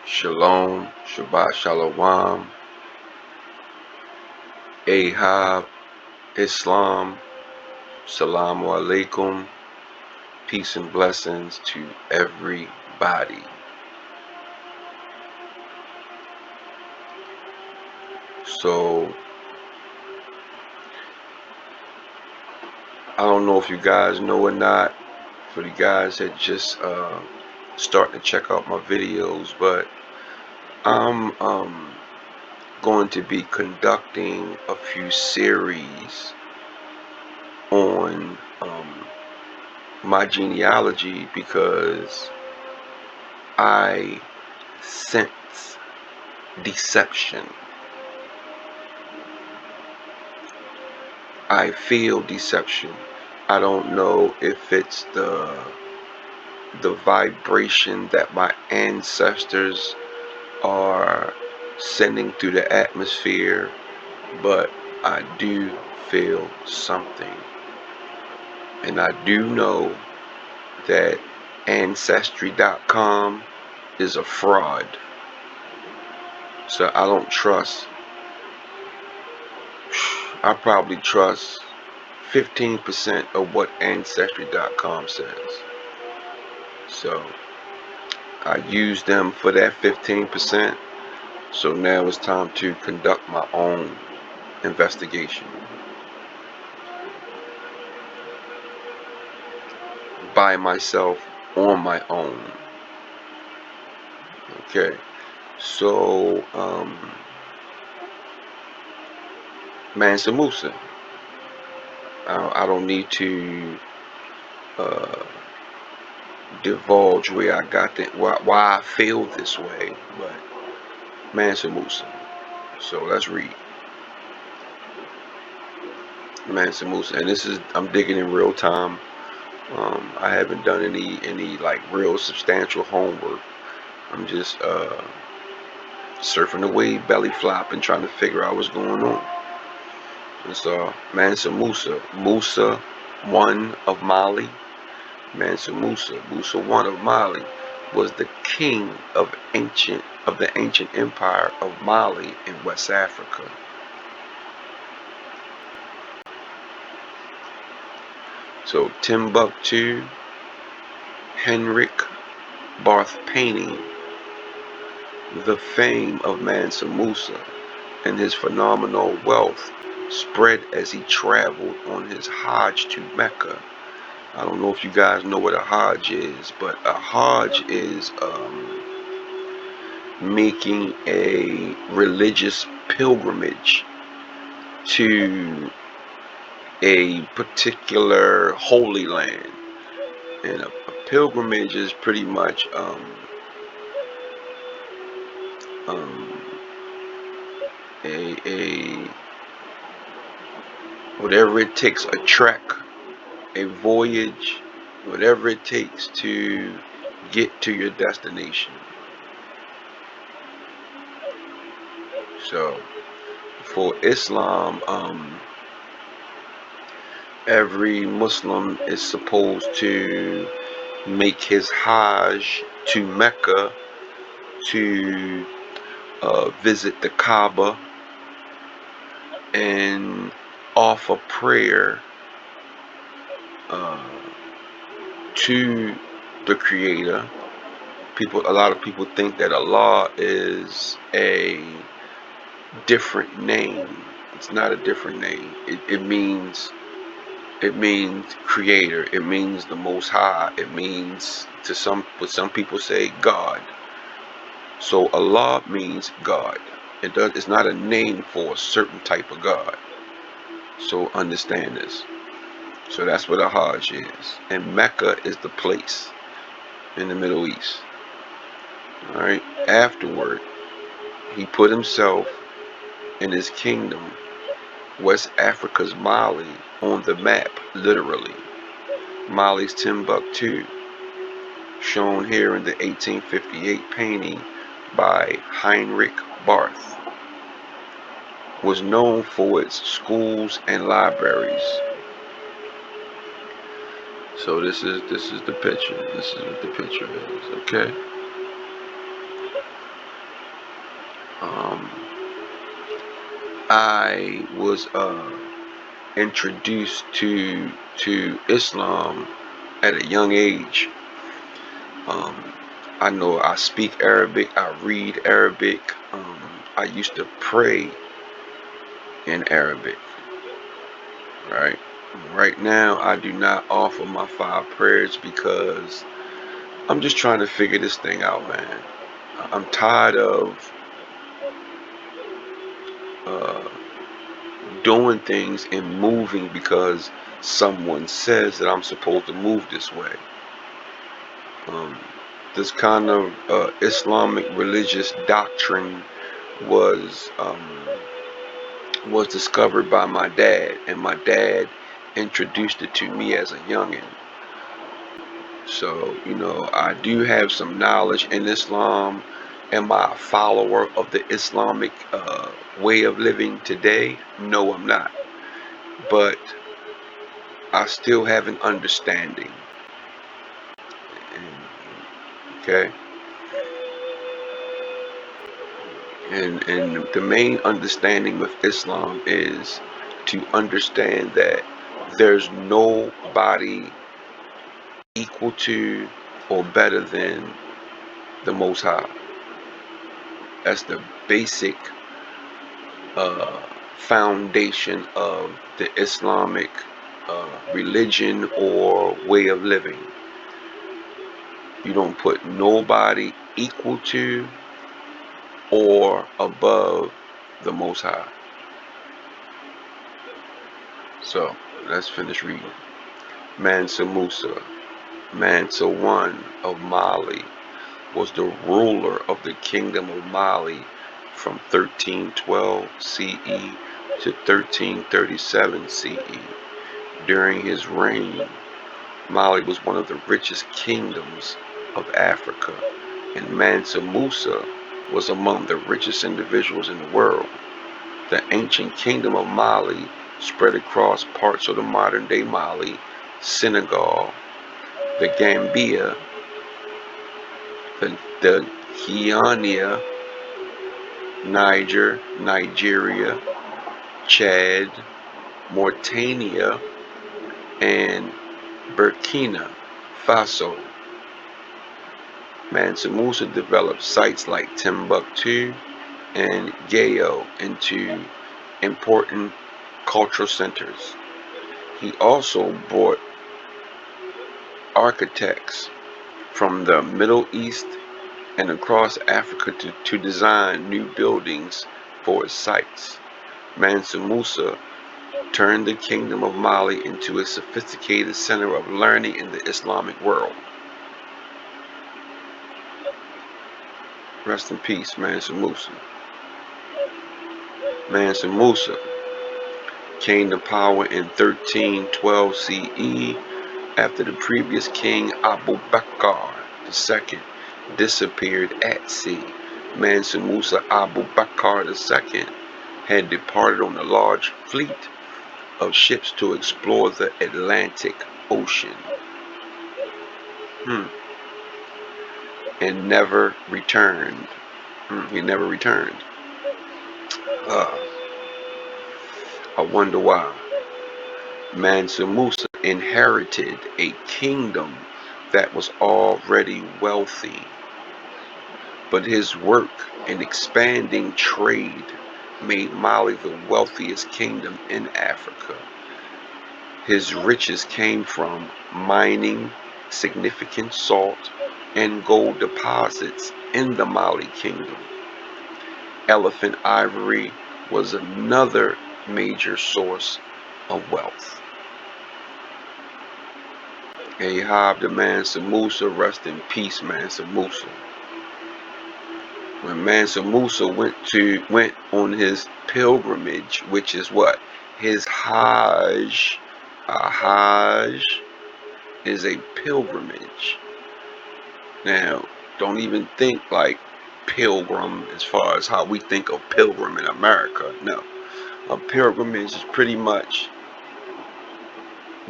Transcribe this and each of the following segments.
Shalom, Shabbat Shalom, Ahab, Islam, Salamu Alaikum, peace and blessings to everybody. So, I don't know if you guys know or not, for the guys that just starting to check out my videos, but I'm going to be conducting a few series on my genealogy because I sense deception. I feel deception. I don't know if it's the vibration that my ancestors are sending through the atmosphere, but I do feel something. And I do know that Ancestry.com is a fraud. So I don't trust. I probably trust 15% of what Ancestry.com says. So I use them for that 15%. So now it's time to conduct my own investigation by myself on my own. Okay. So Mansa Musa. I don't need to divulge where I got that, why I feel this way, but Mansa Musa. So let's read Mansa Musa, and this is, I'm digging in real time. I haven't done any like real substantial homework. I'm just surfing the wave, belly flopping, trying to figure out what's going on. And so Mansa Musa, Musa one of Mali. Mansa Musa, Musa one of Mali, was the king of the ancient empire of Mali in West Africa. So Timbuktu, Henrik Barth painting the fame of Mansa Musa and his phenomenal wealth spread as he traveled on his Hajj to Mecca. I don't know if you guys know what a Hajj is, but a Hajj is making a religious pilgrimage to a particular holy land. And a pilgrimage is pretty much a whatever it takes, a trek, a voyage, whatever it takes to get to your destination. So for Islam, every Muslim is supposed to make his Hajj to Mecca to visit the Kaaba and offer prayer to the Creator. A lot of people think that Allah is a different name. It's not a different name. It means Creator. It means the Most High. It means what some people say, God. So Allah means God. It's not a name for a certain type of God. So understand this. So that's what a Hajj is. And Mecca is the place in the Middle East. Alright? Afterward, he put himself and his kingdom, West Africa's Mali, on the map, literally. Mali's Timbuktu, shown here in the 1858 painting by Heinrich Barth, was known for its schools and libraries. So this is the picture. This is what the picture is, okay? I was introduced to Islam at a young age. Um, I know I speak Arabic, I read Arabic. I used to pray in Arabic, right? Right now, I do not offer my 5 prayers because I'm just trying to figure this thing out, man. I'm tired of uh, doing things and moving because someone says that I'm supposed to move this way. Um, this kind of Islamic religious doctrine was was discovered by my dad, and my dad introduced it to me as a youngin. So, I do have some knowledge in Islam. Am I a follower of the Islamic way of living today? No, I'm not. But I still have an understanding. Okay? And the main understanding with Islam is to understand that there's nobody equal to or better than the Most High. That's the basic uh, foundation of the Islamic religion or way of living. You don't put nobody equal to or above the Most High. So let's finish reading. Mansa Musa, Mansa I of Mali, was the ruler of the kingdom of Mali from 1312 CE to 1337 CE. During his reign, Mali was one of the richest kingdoms of Africa, and Mansa Musa was among the richest individuals in the world. The ancient kingdom of Mali spread across parts of the modern-day Mali, Senegal, the Gambia, the Guinea, Niger, Nigeria, Chad, Mauritania, and Burkina Faso. Mansa Musa developed sites like Timbuktu and Gao into important cultural centers. He also brought architects from the Middle East and across Africa to design new buildings for his sites. Mansa Musa turned the kingdom of Mali into a sophisticated center of learning in the Islamic world. Rest in peace, Mansa Musa. Mansa Musa came to power in 1312 CE after the previous king Abu Bakr II disappeared at sea. Mansa Musa Abu Bakr II had departed on a large fleet of ships to explore the Atlantic Ocean and never returned. He never returned. Uh, I wonder why. Mansa Musa inherited a kingdom that was already wealthy, but his work in expanding trade made Mali the wealthiest kingdom in Africa. His riches came from mining significant salt and gold deposits in the Mali kingdom. Elephant ivory was another major source of wealth. Ahab the Mansa Musa, rest in peace, Mansa Musa. When Mansa Musa went on his pilgrimage, which is what? His Hajj. A Hajj is a pilgrimage. Now, don't even think like pilgrim as far as how we think of pilgrim in America. No. A pilgrimage is pretty much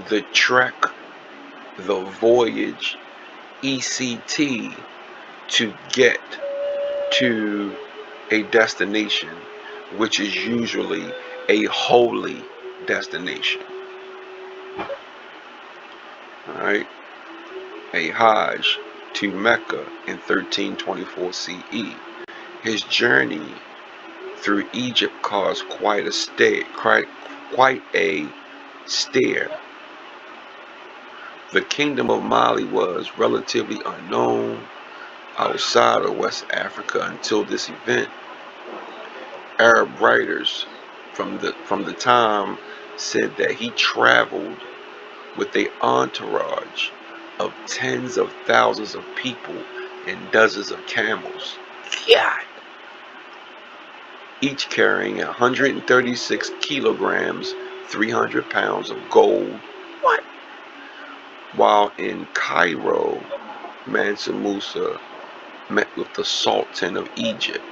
the trek, the voyage, ECT, to get to a destination. which is usually a holy destination. All right, a Hajj to Mecca in 1324 CE. His journey through Egypt caused quite a stare. The kingdom of Mali was relatively unknown outside of West Africa until this event. Arab writers from the time said that he traveled with a entourage of tens of thousands of people and dozens of camels. God. Each carrying 136 kilograms, 300 pounds of gold. What? While in Cairo, Mansa Musa met with the Sultan of Egypt,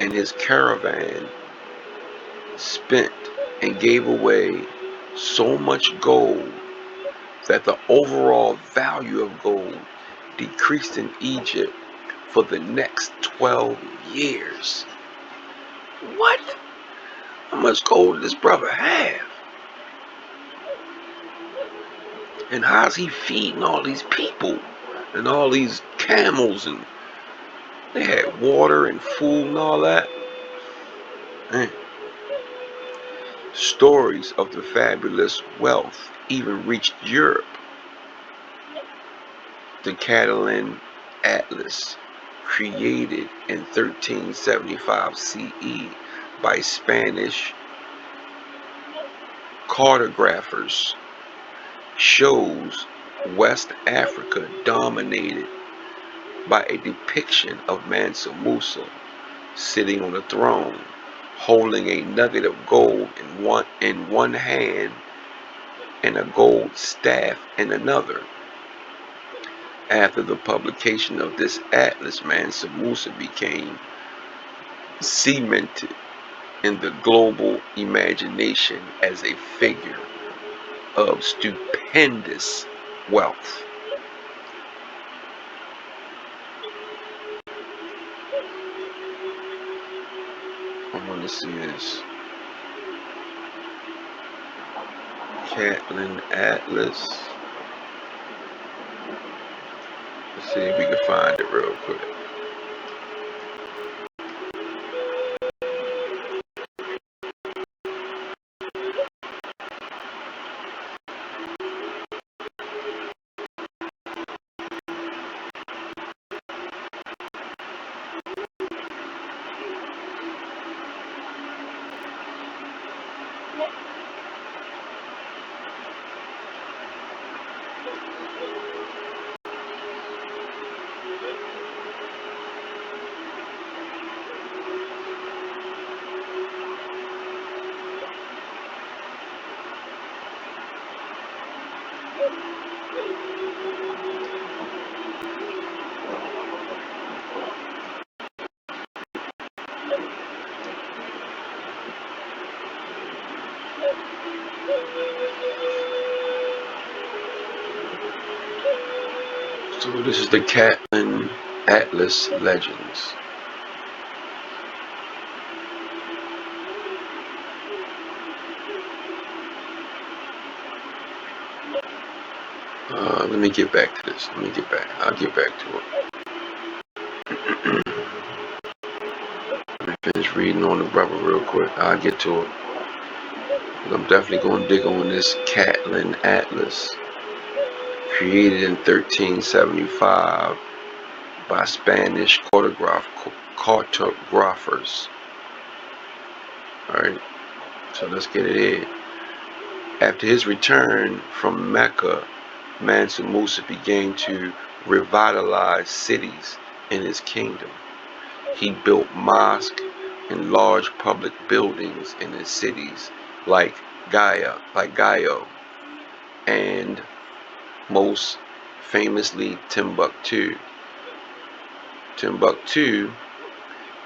and his caravan spent and gave away so much gold that the overall value of gold decreased in Egypt for the next 12 years. What? How much gold did this brother have? And how's he feeding all these people and all these camels, and they had water and food and all that? Man. Stories of the fabulous wealth even reached Europe. The Catalan Atlas, created in 1375 CE by Spanish cartographers, shows West Africa dominated by a depiction of Mansa Musa sitting on a throne, holding a nugget of gold in one hand and a gold staff in another. After the publication of this atlas, Mansa Musa became cemented in the global imagination as a figure of stupendous wealth. I want to see this. Catlin Atlas. Let's see if we can find it real quick. So this is the Catlin Atlas Legends. Let me get back to this. I'll get back to it. Let me finish reading on the brother real quick. I'll get to it. I'm definitely going to dig on this Catlin Atlas, created in 1375 by Spanish cartographers. Alright, so let's get it in. After his return from Mecca, Mansa Musa began to revitalize cities in his kingdom. He built mosques and large public buildings in his cities like Gayo, and most famously Timbuktu. Timbuktu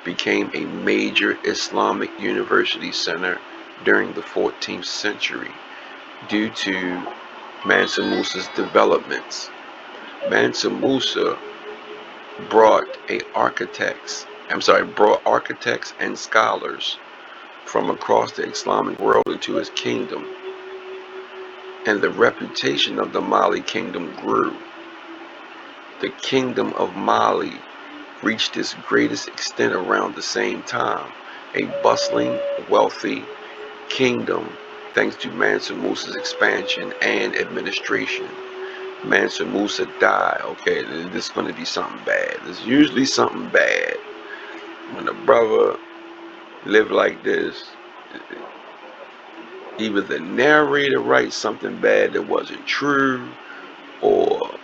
became a major Islamic university center during the 14th century due to Mansa Musa's developments. Mansa Musa brought architects and scholars from across the Islamic world into his kingdom, and the reputation of the Mali kingdom grew. The kingdom of Mali reached its greatest extent around the same time, a bustling, wealthy kingdom thanks to Mansa Musa's expansion and administration. Mansa Musa died. Okay, this is going to be something bad. There's usually something bad. When a brother lived like this, either the narrator writes something bad that wasn't true, or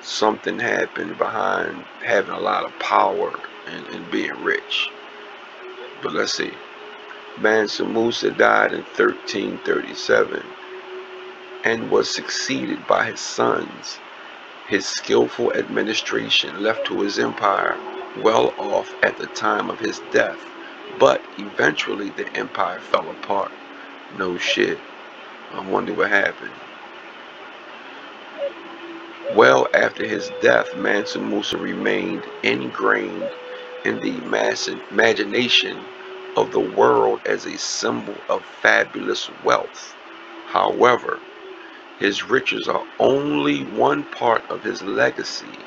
something happened behind having a lot of power and being rich. But let's see. Mansa Musa died in 1337 and was succeeded by his sons. His skillful administration left to his empire well off at the time of his death, but eventually the empire fell apart. No shit. I wonder what happened. Well after his death, Mansa Musa remained ingrained in the imagination of the world as a symbol of fabulous wealth. However, his riches are only one part of his legacy,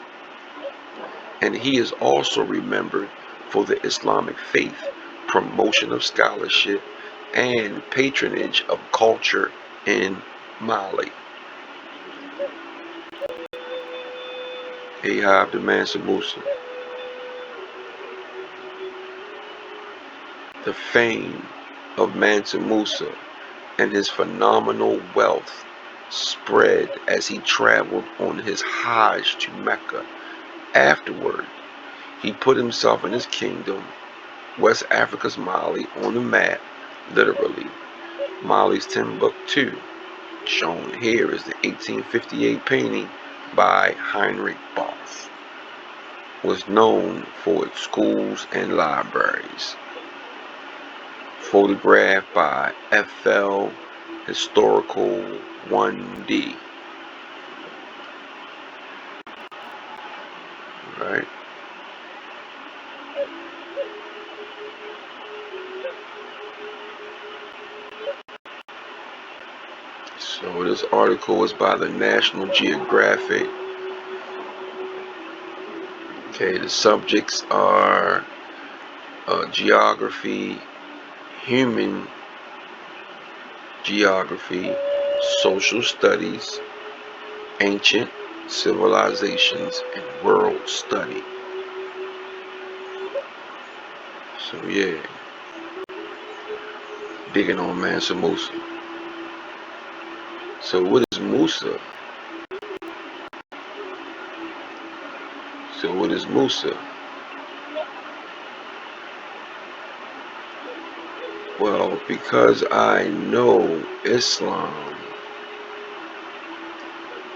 and he is also remembered for the Islamic faith, promotion of scholarship, and patronage of culture in Mali. Ahab to Mansa Musa. The fame of Mansa Musa and his phenomenal wealth spread as he traveled on his Hajj to Mecca. Afterward, he put himself and his kingdom, West Africa's Mali, on the map, literally. Mali's Timbuktu, shown here is the 1858 painting by Heinrich Both, was known for its schools and libraries. Photographed by FL Historical 1D. Right? So this article is by the National Geographic. Okay, the subjects are geography, human geography, social studies, ancient civilizations, and world study. So yeah, digging on Mansa Musa. So what is Musa? So what is Musa? Well, because I know Islam,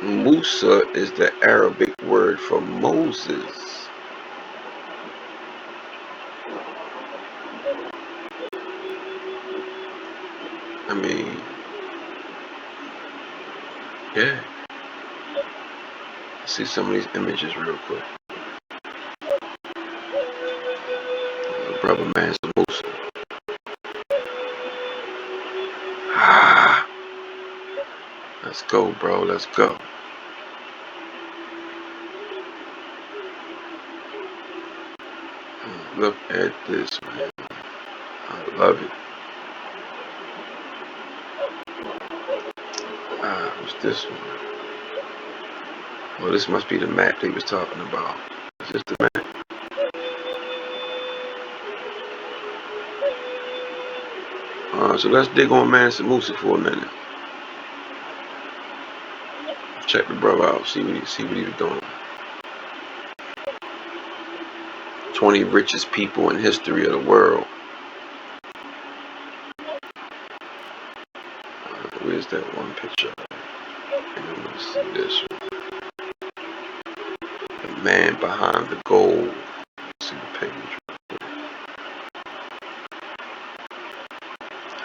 Musa is the Arabic word for Moses. I mean, yeah. See some of these images real quick. Brother Mansa Musa. Ah, let's go, bro. Let's go. Look at this, man. I love it. Ah, what's this one? Well, this must be the map they was talking about. Is this the map? So let's dig on Mansa Musa for a minute. Check the brother out. See what he was doing. 20 richest people in history of the world. Where's that one picture? Let's see this one. The man behind the gold. Let's see the page.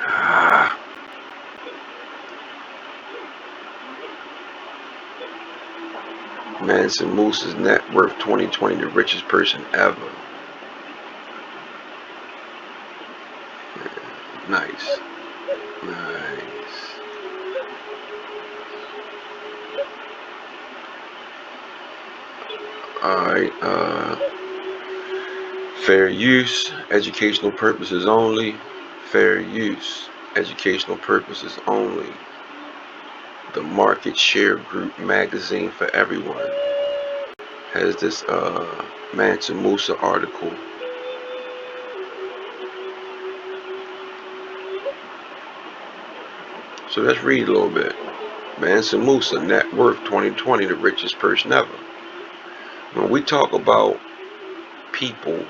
Ah. Mansa Musa's net worth 2020, the richest person ever. Alright, fair use, educational purposes only. Fair use, educational purposes only. The Market Share Group magazine for everyone has this Mansa Musa article. So let's read a little bit. Mansa Musa, net worth 2020, the richest person ever. When we talk about people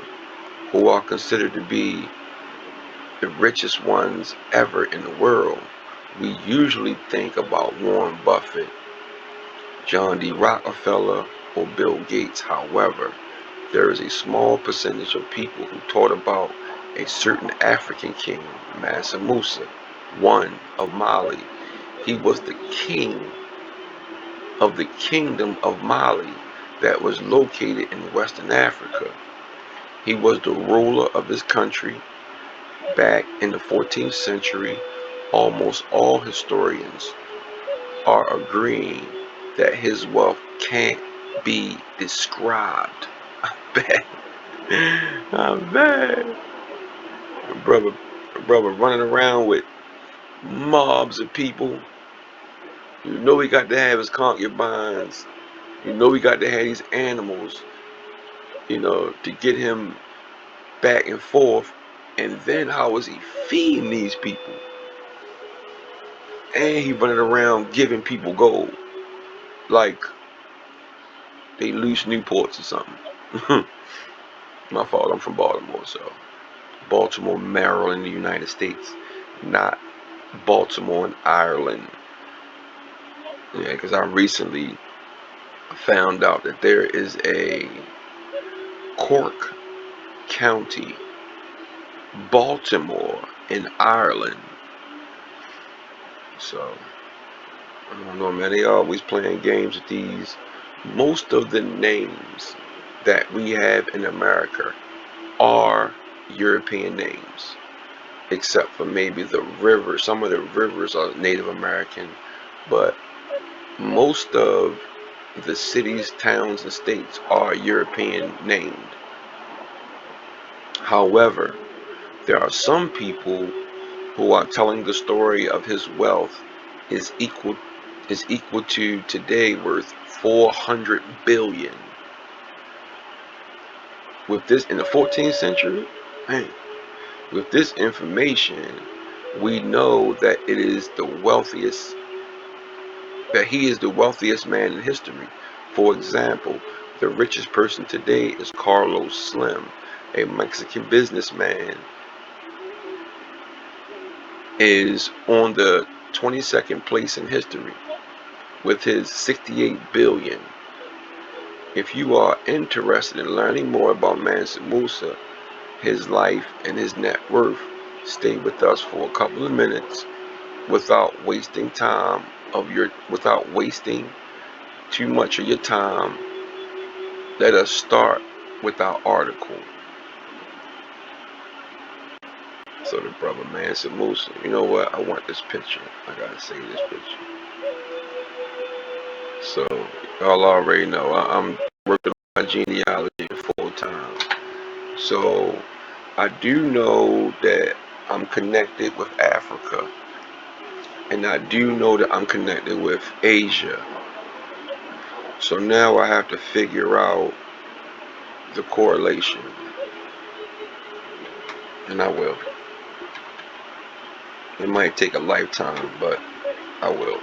who are considered to be the richest ones ever in the world, we usually think about Warren Buffett, John D. Rockefeller, or Bill Gates. However, there is a small percentage of people who taught about a certain African king, Mansa Musa, one of Mali. He was the king of the kingdom of Mali that was located in Western Africa. He was the ruler of this country back in the 14th century. Almost all historians are agreeing that his wealth can't be described. I bet. I bet. Brother running around with mobs of people. You know he got to have his concubines. You know he got to have these animals, to get him back and forth. And then how was he feeding these people? And he running around giving people gold. Like they loose Newports or something. My fault, I'm from Baltimore, so Baltimore, Maryland, the United States, not Baltimore in Ireland. Yeah, because I recently found out that there is a Cork County, Baltimore in Ireland. So I don't know, man. They always playing games with these. Most of the names that we have in America are European names, except for maybe the rivers. Some of the rivers are Native American, but most of the cities, towns, and states are European named. However, there are some people who are telling the story of his wealth is equal to today worth 400 billion. With this in the 14th century, man, with this information, we know that it is the wealthiest, that he is the wealthiest man in history. For example, the richest person today is Carlos Slim, a Mexican businessman, is on the 22nd place in history with his 68 billion. If you are interested in learning more about Mansa Musa, his life, and his net worth, stay with us for a couple of minutes without wasting too much of your time. Let us start with our article. So the brother Mansa Musa, you know what? I want this picture. I gotta save this picture. So y'all already know I'm working on my genealogy full time. So I do know that I'm connected with Africa, and I do know that I'm connected with Asia. So now I have to figure out the correlation, and I will. It might take a lifetime, but I will.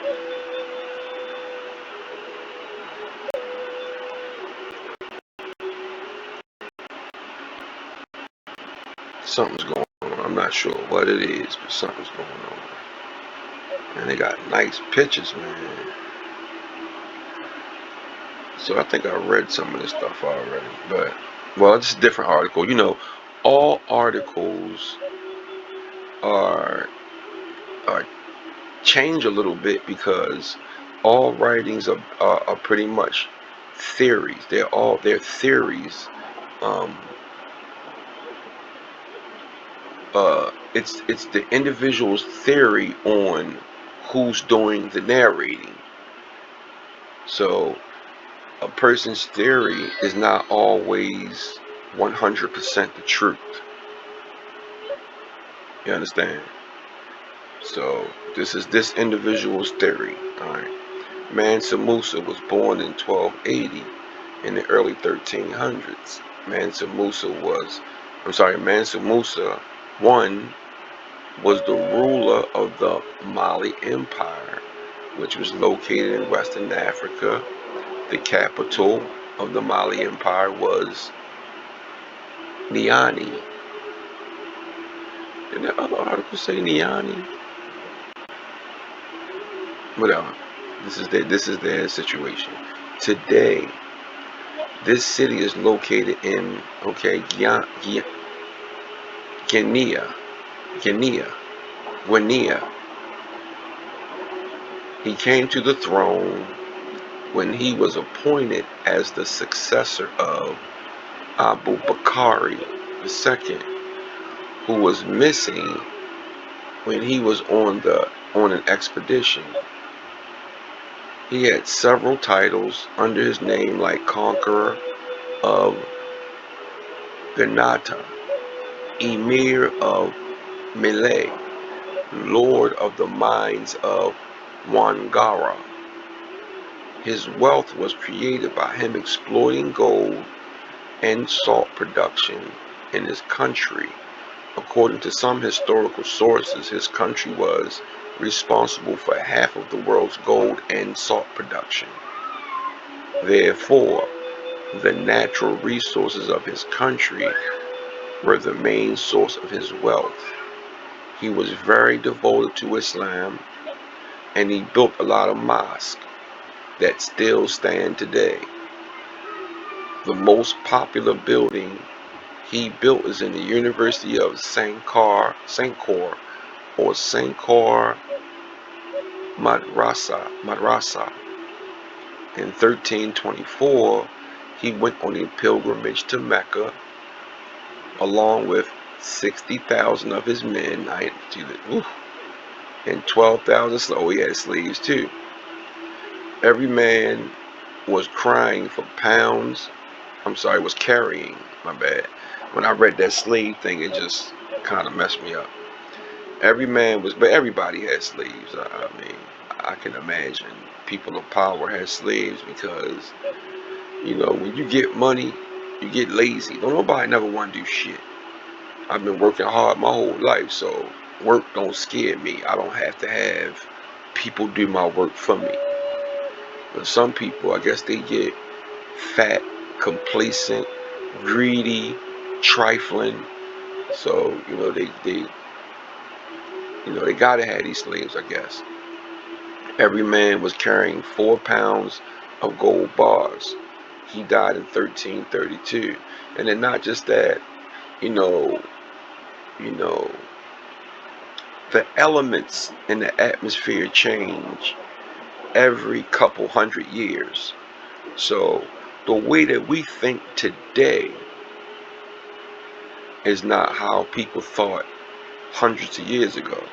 Something's going on. I'm not sure what it is, but something's going on. And they got nice pictures, man. So I think I read some of this stuff already, but well, it's a different article. All articles are are change a little bit because all writings are pretty much theories. They're theories. Um, it's the individual's theory on who's doing the narrating. So a person's theory is not always 100% the truth. You understand? So this is this individual's theory. All right. Mansa Musa was born in 1280 in the early 1300s. Mansa Musa one was the ruler of the Mali Empire, which was located in Western Africa. The capital of the Mali Empire was Niani. Did that other article say Niani? Whatever. This is their situation. Today, this city is located in Guinea. Guinea. He came to the throne when he was appointed as the successor of Abu Bakr II, who was missing when he was on an expedition. He had several titles under his name, like Conqueror of Granada, Emir of Malay, Lord of the Mines of Wangara. His wealth was created by him exploiting gold and salt production in his country. According to some historical sources, his country was responsible for half of the world's gold and salt production. Therefore, the natural resources of his country were the main source of his wealth. He was very devoted to Islam, and he built a lot of mosques that still stand today. The most popular building he built is in the University of Sankor Madrasa. In 1324, he went on a pilgrimage to Mecca along with 60,000 of his men. And 12,000 slaves. Oh, he had slaves too. Every man was crying for pounds. Was carrying. My bad. When I read that slave thing, it just kind of messed me up. But everybody had slaves. I mean, I can imagine people of power had slaves because, when you get money, you get lazy. Don't nobody never want to do shit. I've been working hard my whole life, so work don't scare me. I don't have to have people do my work for me. But some people, I guess they get fat, complacent, greedy, trifling. So, they gotta have these slaves, I guess. Every man was carrying 4 pounds of gold bars. He died in 1332. And then not just that, you know, you know, the elements in the atmosphere change every couple hundred years. So the way that we think today is not how people thought hundreds of years ago.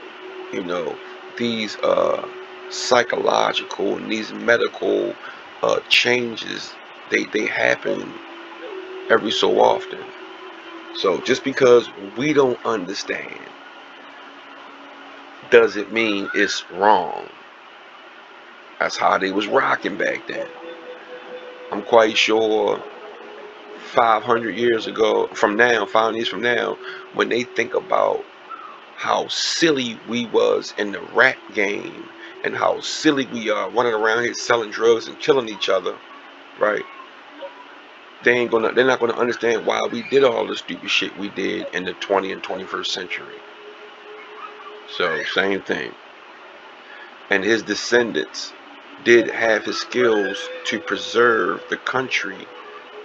These psychological and these medical changes, they happen every so often. So just because we don't understand doesn't mean it's wrong. That's how they was rocking back then. I'm quite sure 500 years from now, when they think about how silly we was in the rap game and how silly we are running around here selling drugs and killing each other, right? They're not gonna understand why we did all the stupid shit we did in the 20th and 21st century. So same thing. And his descendants did have his skills to preserve the country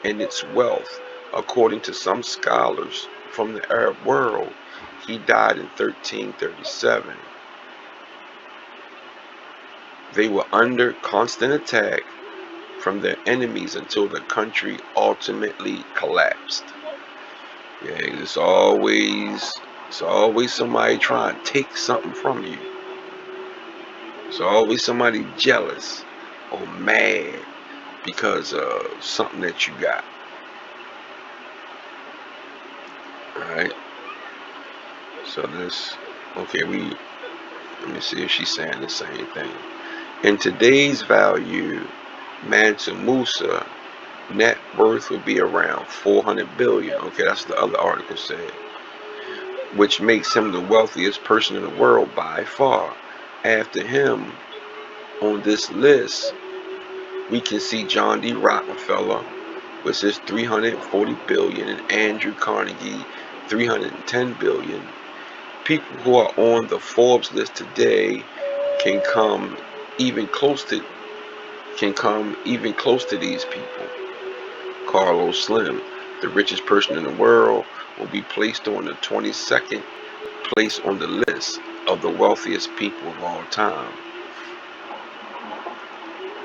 and its wealth. According to some scholars from the Arab world, he died in 1337. They were under constant attack from their enemies until the country ultimately collapsed. Yeah, it's always somebody trying to take something from you. It's always somebody jealous or mad because of something that you got. Alright, so this, okay, let me see if she's saying the same thing. In today's value, Mansa Musa net worth would be around 400 billion. Okay, that's what the other article said, which makes him the wealthiest person in the world by far. After him on this list, we can see John D. Rockefeller with his 340 billion and Andrew Carnegie 310 billion. People who are on the Forbes list today can come even close to these people. Carlos Slim, the richest person in the world, will be placed on the 22nd place on the list of the wealthiest people of all time.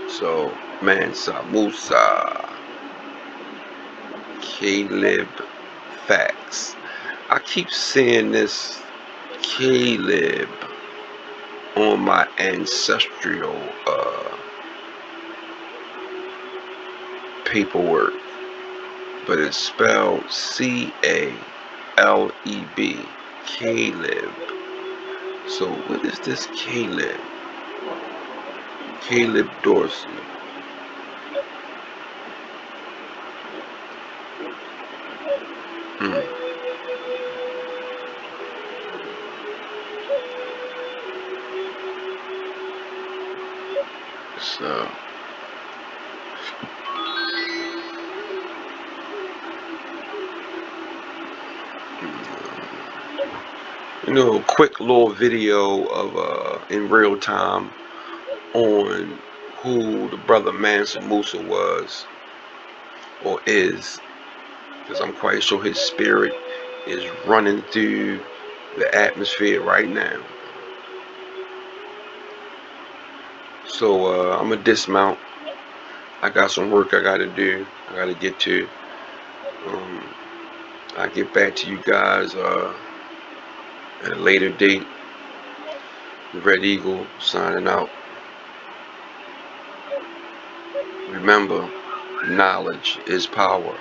So, Mansa Musa, Caleb Facts. I keep seeing this Caleb on my ancestral paperwork, but it's spelled C-A-L-E-B. Caleb. So what is this Caleb? Caleb Dorsey. Hmm. So, a quick little video of in real time on who the brother Mansa Musa was or is, because I'm quite sure his spirit is running through the atmosphere right now. So I'm gonna dismount. I got some work I gotta do. I gotta get to. Um, I'll get back to you guys at a later date. Red Eagle signing out. Remember, knowledge is power.